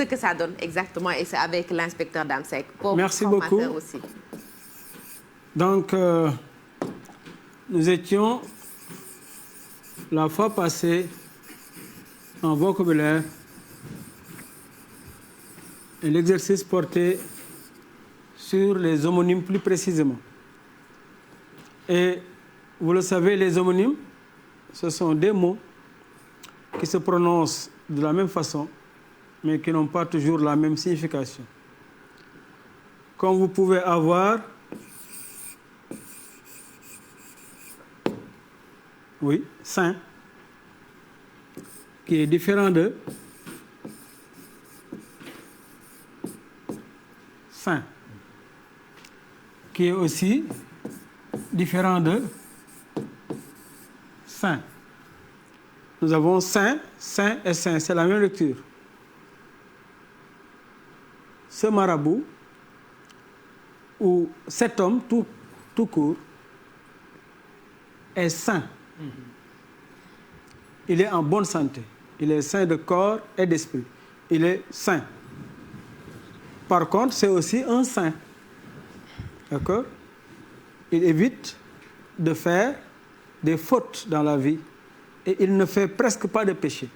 ce que ça donne exactement, et c'est avec l'inspecteur Damsek. Merci beaucoup. Aussi. Donc, nous étions la fois passée en vocabulaire et l'exercice portait sur les homonymes plus précisément. Et vous le savez, les homonymes, ce sont des mots qui se prononcent de la même façon, mais qui n'ont pas toujours la même signification. Comme vous pouvez avoir, oui, saint, qui est différent de saint, qui est aussi différent de saint. Nous avons saint, saint et saint, c'est la même lecture. Ce marabout, ou cet homme tout court, est saint. Il est en bonne santé. Il est sain de corps et d'esprit. Il est saint. Par contre, c'est aussi un saint. D'accord? Il évite de faire des fautes dans la vie et il ne fait presque pas de péché.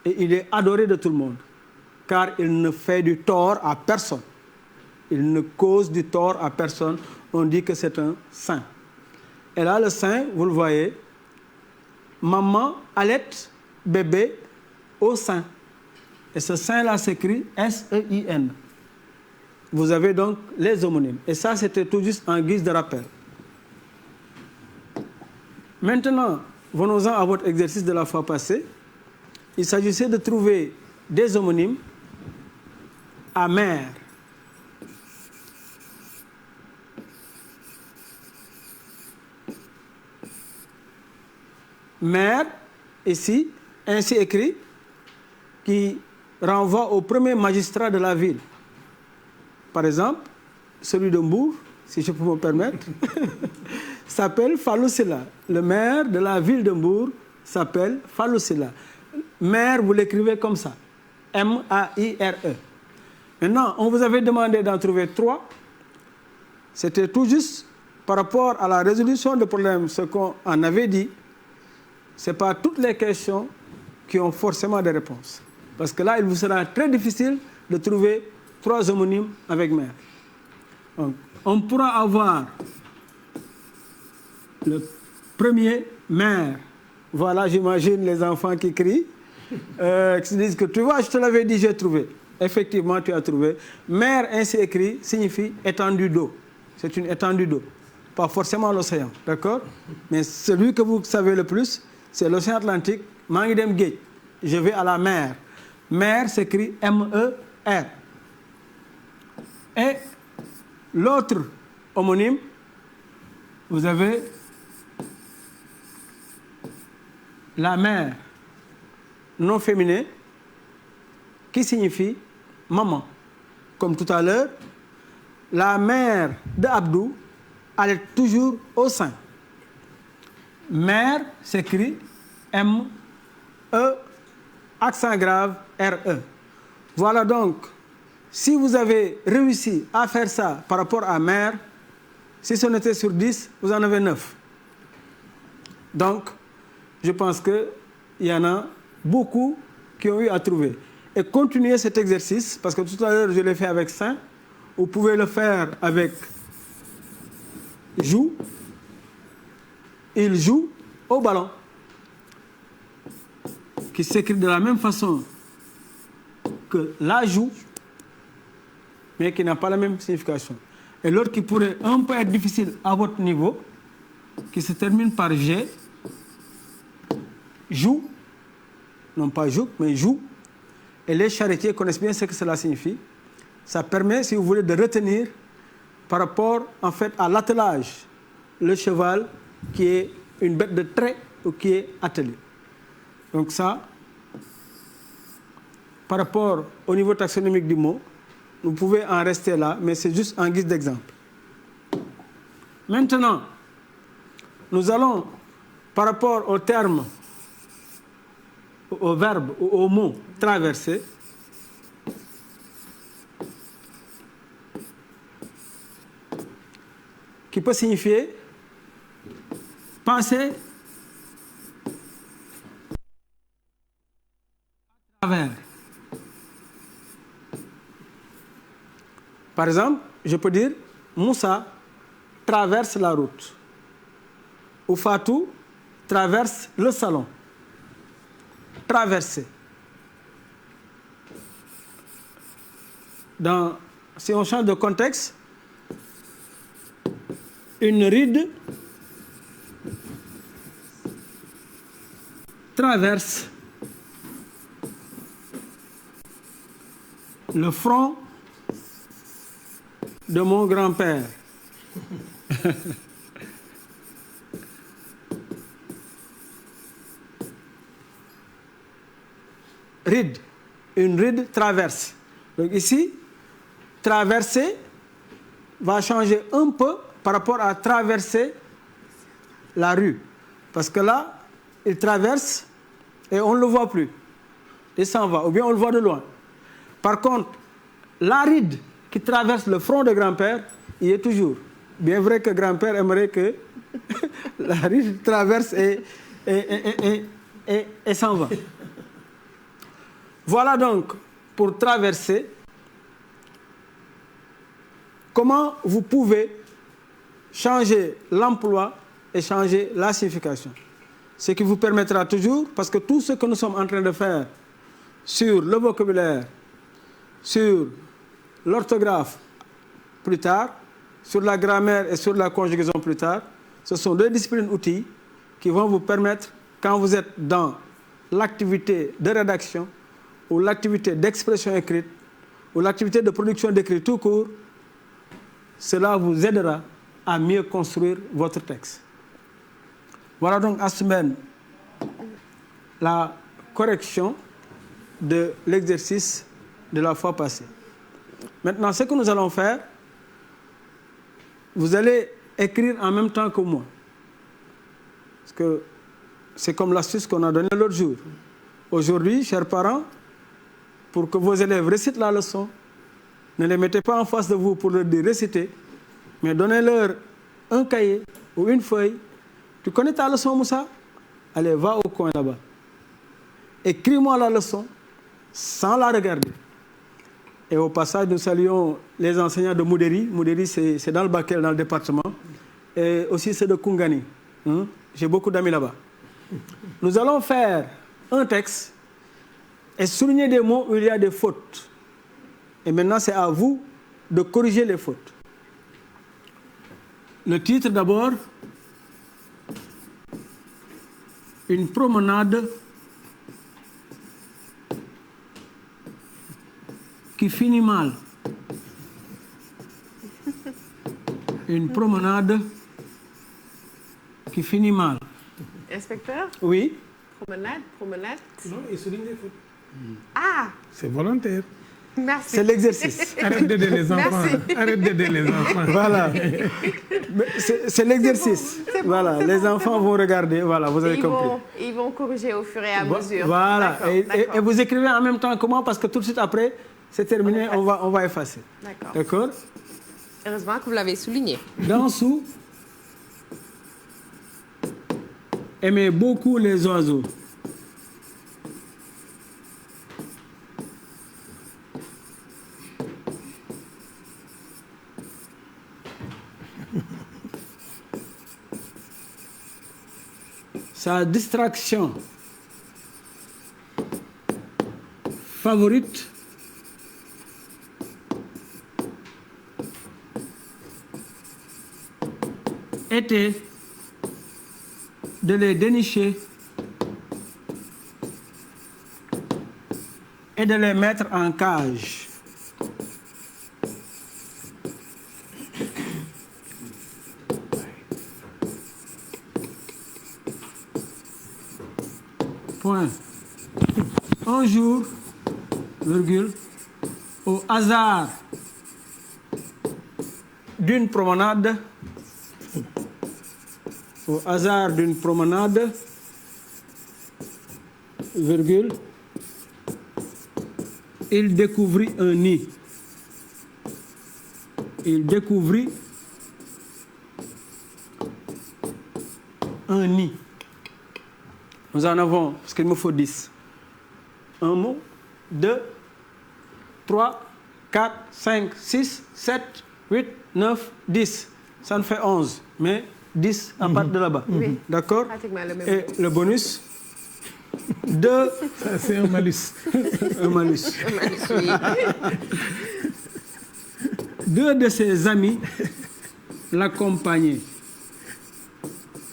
Et il est adoré de tout le monde, car il ne fait du tort à personne. Il ne cause du tort à personne. On dit que c'est un saint. Et là, le saint, vous le voyez, maman allaite bébé au sein. Et ce sein-là s'écrit S-E-I-N. Vous avez donc les homonymes. Et ça, c'était tout juste en guise de rappel. Maintenant, venons-en à votre exercice de la fois passée. Il s'agissait de trouver des homonymes à mère. Mère, ici, ainsi écrit, qui renvoie au premier magistrat de la ville. Par exemple, celui de Mbour, si je peux me permettre, s'appelle Fallou Sylla. Le maire de la ville de Mbour s'appelle Fallou Sylla. Maire, vous l'écrivez comme ça, M-A-I-R-E. Maintenant, on vous avait demandé d'en trouver 3. C'était tout juste par rapport à la résolution de problème, ce qu'on en avait dit. Ce n'est pas toutes les questions qui ont forcément des réponses. Parce que là, il vous sera très difficile de trouver 3 homonymes avec mère. Donc, on pourra avoir le premier, mère. Voilà, j'imagine les enfants qui crient, qui se disent que tu vois, je te l'avais dit, j'ai trouvé. Effectivement, tu as trouvé. Mère, ainsi écrit, signifie étendue d'eau. C'est une étendue d'eau. Pas forcément l'océan, d'accord? Mais celui que vous savez le plus, c'est l'océan Atlantique. Mangidem Gate. Je vais à la mer. Mer s'écrit M-E-R. Et l'autre homonyme, vous avez la mère non féminin qui signifie maman. Comme tout à l'heure, la mère d'Abdou allait toujours au sein. Mère s'écrit M-E, accent grave, R-E. Voilà donc, si vous avez réussi à faire ça par rapport à mère, si ce n'était sur 10, vous en avez 9. Donc, je pense qu'il y en a beaucoup qui ont eu à trouver. Et continuez cet exercice, parce que tout à l'heure, je l'ai fait avec saint. Vous pouvez le faire avec joue. Il joue au ballon, qui s'écrit de la même façon que la joue, mais qui n'a pas la même signification. Et l'autre qui pourrait un peu être difficile à votre niveau, qui se termine par G, joue, non pas joue, mais joue. Et les charretiers connaissent bien ce que cela signifie. Ça permet, si vous voulez, de retenir par rapport, en fait, à l'attelage, le cheval qui est une bête de trait ou qui est attelé. Donc ça, par rapport au niveau taxonomique du mot, vous pouvez en rester là, mais c'est juste en guise d'exemple. Maintenant, nous allons, par rapport au terme, au verbe ou au mot traverser, qui peut signifier passer à travers. Par exemple, je peux dire Moussa traverse la route ou Fatou traverse le salon. Traverser. Si on change de contexte, une ride traverse le front de mon grand-père. Ride, une ride traverse. Donc ici, traverser va changer un peu par rapport à traverser la rue. Parce que là, il traverse et on ne le voit plus. Il s'en va, ou bien on le voit de loin. Par contre, la ride qui traverse le front de grand-père, il est toujours. Bien vrai que grand-père aimerait que la ride traverse et s'en va. Voilà donc, pour traverser, comment vous pouvez changer l'emploi et changer la signification. Ce qui vous permettra toujours, parce que tout ce que nous sommes en train de faire sur le vocabulaire, sur l'orthographe plus tard, sur la grammaire et sur la conjugaison plus tard, ce sont deux disciplines outils qui vont vous permettre, quand vous êtes dans l'activité de rédaction ou l'activité d'expression écrite ou l'activité de production d'écrit tout court, cela vous aidera à mieux construire votre texte. Voilà donc, Assoumane, la correction de l'exercice de la fois passée. Maintenant, ce que nous allons faire, vous allez écrire en même temps que moi. Parce que c'est comme l'astuce qu'on a donnée l'autre jour. Aujourd'hui, chers parents, pour que vos élèves récitent la leçon, ne les mettez pas en face de vous pour leur dire réciter, mais donnez-leur un cahier ou une feuille. Tu connais ta leçon, Moussa? Allez, va au coin là-bas. Écris-moi la leçon sans la regarder. Et au passage, nous saluons les enseignants de Moudéri. Moudéri, c'est dans le Bakel, dans le département. Et aussi ceux de Koungani. J'ai beaucoup d'amis là-bas. Nous allons faire un texte et souligner des mots où il y a des fautes. Et maintenant, c'est à vous de corriger les fautes. Le titre d'abord, une promenade qui finit mal. Une promenade qui finit mal. Inspecteur? Oui. Promenade? Non, il souligne les fautes. Ah! C'est volontaire. Merci. C'est l'exercice. Arrête d'aider les enfants. Merci. Arrête d'aider les enfants. Voilà. C'est l'exercice. C'est bon, voilà. c'est Les bon, enfants c'est bon. vont regarder. Voilà, vous avez compris. Ils vont corriger au fur et à mesure. Voilà. D'accord, Et vous écrivez en même temps que moi, parce que tout de suite après, c'est terminé, on va effacer. D'accord. D'accord? Heureusement que vous l'avez souligné. Dansou aimait beaucoup les oiseaux. Sa distraction favorite était de les dénicher et de les mettre en cage. Point. Un jour, virgule, au hasard d'une promenade, virgule, il découvrit un nid. Il découvrit un nid. Nous en avons, parce qu'il me faut 10. Un mot, 2, 3, 4, 5, 6, 7, 8, 9, 10. Ça nous fait 11, mais 10 à partir de là-bas. Oui. D'accord? Pratiquement le même. Et le bonus, 2. Ça, c'est un malus. Un malus. Oui. 2 de ses amis l'accompagnaient.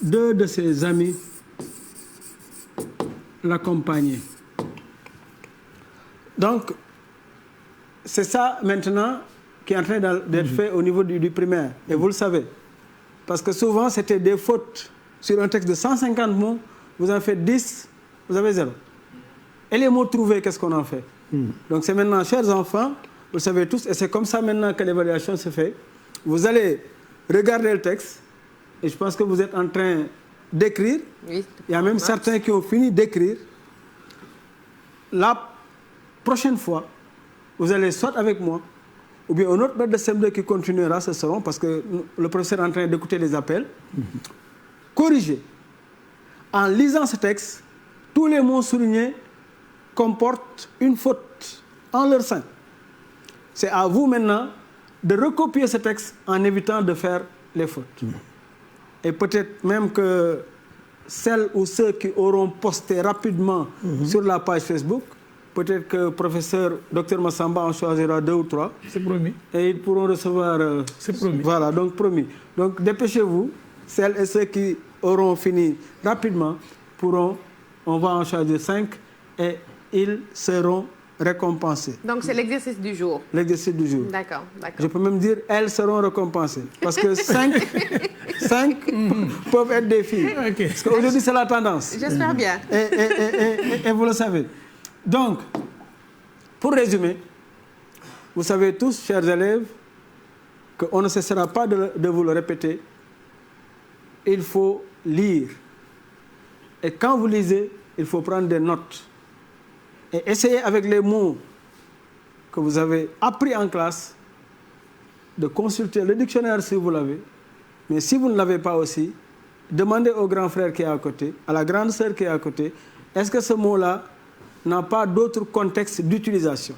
2 de ses amis l'accompagnaient. Donc, c'est ça maintenant qui est en train d'être fait au niveau du primaire. Et vous le savez. Parce que souvent, c'était des fautes. Sur un texte de 150 mots, vous en faites 10, vous avez 0. Et les mots trouvés, qu'est-ce qu'on en fait? Donc c'est maintenant, chers enfants, vous le savez tous, et c'est comme ça maintenant que l'évaluation se fait. Vous allez regarder le texte, et je pense que vous êtes en train d'écrire. Oui. Il y a même certains qui ont fini d'écrire. La prochaine fois, vous allez soit avec moi, ou bien un autre maître de CM2 qui continuera ce salon, parce que le professeur est en train d'écouter les appels, corriger. En lisant ce texte, tous les mots soulignés comportent une faute en leur sein. C'est à vous maintenant de recopier ce texte en évitant de faire les fautes. Et peut-être même que celles ou ceux qui auront posté rapidement sur la page Facebook, peut-être que le professeur Dr Massamba en choisira 2 ou 3. C'est promis. Et ils pourront recevoir... C'est promis. Voilà, donc promis. Donc dépêchez-vous, celles et ceux qui auront fini rapidement pourront, on va en choisir 5 et ils seront récompensés. Donc c'est l'exercice du jour. L'exercice du jour. D'accord, Je d'accord. peux même dire elles seront récompensées. Parce que 5 peuvent être des filles. Ok. Parce qu'aujourd'hui, c'est la tendance. J'espère bien. Et vous le savez. Donc, pour résumer, vous savez tous, chers élèves, qu'on ne cessera pas de vous le répéter. Il faut lire. Et quand vous lisez, il faut prendre des notes. Et essayez avec les mots que vous avez appris en classe de consulter le dictionnaire si vous l'avez. Mais si vous ne l'avez pas aussi, demandez au grand frère qui est à côté, à la grande sœur qui est à côté, est-ce que ce mot-là n'a pas d'autre contexte d'utilisation?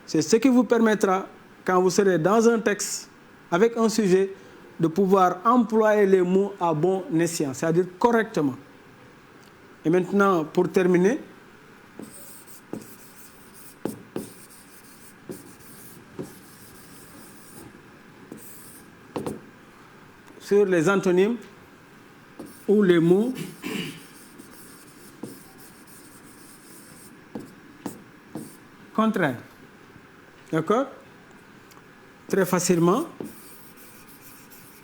C'est ce qui vous permettra, quand vous serez dans un texte avec un sujet, de pouvoir employer les mots à bon escient, c'est-à-dire correctement. Et maintenant, pour terminer, sur les antonymes ou les mots contraires. D'accord? Très facilement,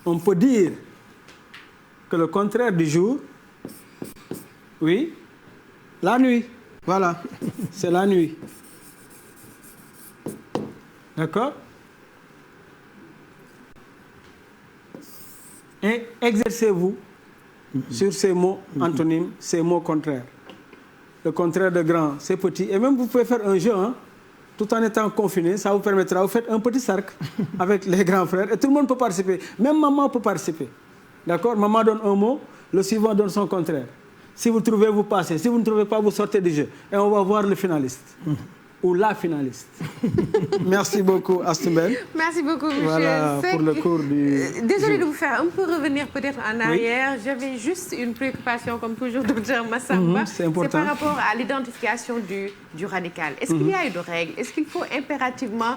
on peut dire que le contraire du jour, oui, la nuit. Voilà, c'est la nuit. D'accord? Et exercez-vous sur ces mots antonymes, ces mots contraires. Le contraire de grand, c'est petit. Et même vous pouvez faire un jeu, hein, tout en étant confiné, ça vous permettra, vous faites un petit cercle avec les grands frères et tout le monde peut participer. Même maman peut participer. D'accord? Maman donne un mot, le suivant donne son contraire. Si vous trouvez, vous passez. Si vous ne trouvez pas, vous sortez du jeu. Et on va voir le finaliste. Ou la finaliste. Merci beaucoup, Astumben. Merci beaucoup, monsieur Voilà Seck. pour le cours du Désolée de jour. vous faire un peu revenir peut-être en arrière. J'avais juste une préoccupation, comme toujours, docteur Massamba. C'est important. par rapport à l'identification du radical. Est-ce qu'il y a une règle? Est-ce qu'il faut impérativement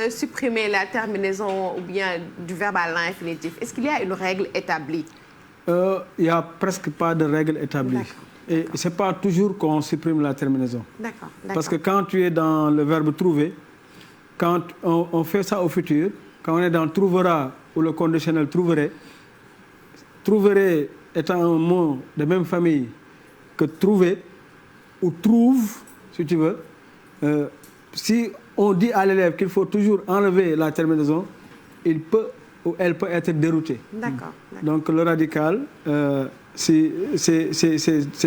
supprimer la terminaison ou bien du verbe à l'infinitif? Est-ce qu'il y a une règle établie? Il n'y a presque pas de règle établie. D'accord. Et ce n'est pas toujours qu'on supprime la terminaison. D'accord. Parce que quand tu es dans le verbe trouver, quand on fait ça au futur, quand on est dans trouvera ou le conditionnel trouverait, trouverait étant un mot de même famille que trouver ou trouve, si tu veux, si on dit à l'élève qu'il faut toujours enlever la terminaison, il peut ou elle peut être déroutée. D'accord. Donc le radical, c'est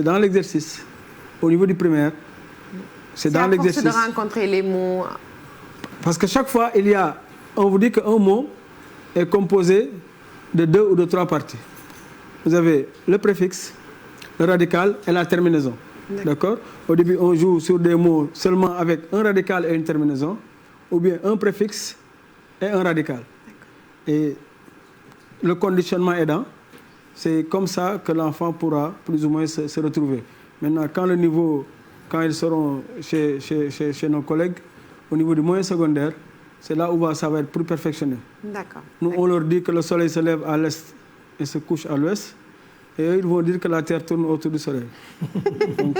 dans l'exercice. Au niveau du primaire, c'est dans l'exercice. C'est à force de rencontrer les mots. Parce que chaque fois, on vous dit qu'un mot est composé de 2 ou de 3 parties. vous avez le préfixe, le radical et la terminaison. D'accord? Au début, on joue sur des mots seulement avec un radical et une terminaison, ou bien un préfixe et un radical. Et le conditionnement aidant, c'est comme ça que l'enfant pourra plus ou moins se retrouver. Maintenant, quand ils seront chez nos collègues, au niveau du moyen secondaire, c'est là où ça va être plus perfectionné. D'accord. Nous, on leur dit que le soleil se lève à l'est et se couche à l'ouest. Et eux, ils vont dire que la Terre tourne autour du soleil. Donc,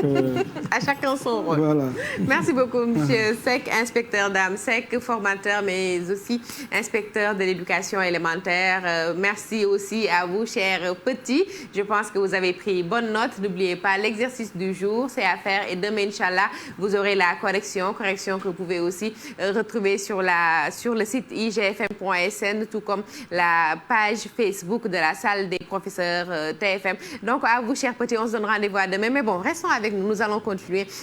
à chacun son rôle. Voilà. Merci beaucoup, M. Seck, inspecteur Dame Seck, formateur, mais aussi inspecteur de l'éducation élémentaire. Merci aussi à vous, chers petits. Je pense que vous avez pris bonne note. N'oubliez pas, l'exercice du jour, c'est à faire. Et demain, Inch'Allah, vous aurez la correction que vous pouvez aussi retrouver sur le site igfm.sn, tout comme la page Facebook de la salle des professeurs TFM. Donc, à vous, chers petits, on se donne rendez-vous à demain. Mais bon, restons avec nous. Nous allons continuer